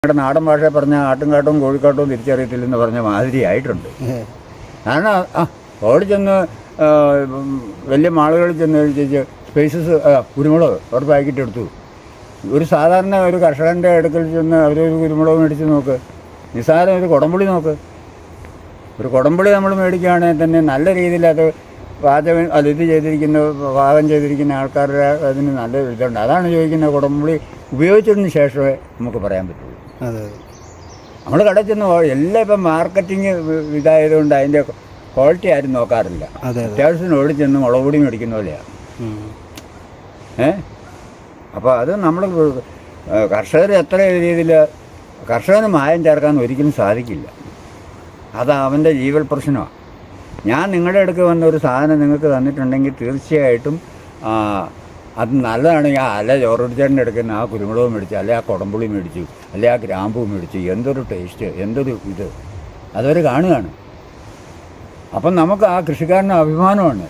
ഞങ്ങളുടെ നാടൻ ഭാഷ പറഞ്ഞ ആട്ടുംകാട്ടവും കോഴിക്കാട്ടവും തിരിച്ചറിയത്തില്ലെന്ന് പറഞ്ഞ മാതിരി ആയിട്ടുണ്ട്. കാരണം ഓടിച്ചെന്ന് വലിയ മാളുകളിൽ ചെന്ന് കഴിച്ച് സ്പൈസസ് കുരുമുളക് ഒരു പാക്കറ്റ് എടുത്തു. ഒരു സാധാരണ ഒരു കർഷകൻ്റെ അടുക്കൽ ചെന്ന് അവരൊരു കുരുമുളക് മേടിച്ച് നോക്ക്, നിസ്സാരം ഒരു കുടംപുളി നോക്ക്. ഒരു കുടംപുളി നമ്മൾ മേടിക്കുകയാണെങ്കിൽ തന്നെ നല്ല രീതിയിൽ അത് ഇത് പാകം ചെയ്തിരിക്കുന്ന ആൾക്കാരുടെ അതിന് നല്ല ഇതുണ്ട്. അതാണ് ചോദിക്കുന്നത്, കുടംപുളി ഉപയോഗിച്ചതിന് ശേഷമേ നമുക്ക് പറയാൻ പറ്റുള്ളൂ. അതെ, നമ്മൾ കടയിൽ ചെന്ന് എല്ലാം ഇപ്പം മാർക്കറ്റിങ് ഇതായതുകൊണ്ട് അതിൻ്റെ ക്വാളിറ്റി ആരും നോക്കാറില്ല. അത്യാവശ്യം ഓടി ചെന്ന് മുളക് പൊടി മേടിക്കുന്ന പോലെയാണ്. അപ്പോൾ അത് നമ്മൾ കർഷകർ എത്ര രീതിയിൽ കർഷകന് മായം ചേർക്കാൻ ഒരിക്കലും സാധിക്കില്ല. അത് അവൻ്റെ ജീവൽ പ്രശ്നമാണ്. ഞാൻ നിങ്ങളുടെ അടുക്ക് വന്ന ഒരു സാധനം നിങ്ങൾക്ക് തന്നിട്ടുണ്ടെങ്കിൽ തീർച്ചയായിട്ടും അത് നല്ലതാണെങ്കിൽ അല്ല ചോറുടിച്ചേട്ടൻ്റെ എടുക്കുന്ന ആ കുരുമുളക് മേടിച്ചു, അല്ലെ ആ കുടംപുളി മേടിച്ചു, അല്ലെ ആ ഗ്രാമ്പൂ മേടിച്ചു, എന്തൊരു ടേസ്റ്റ്, എന്തൊരു ഇത് അതവർ കാണുകയാണ്. അപ്പം നമുക്ക് ആ കൃഷിക്കാരന് അഭിമാനമാണ്.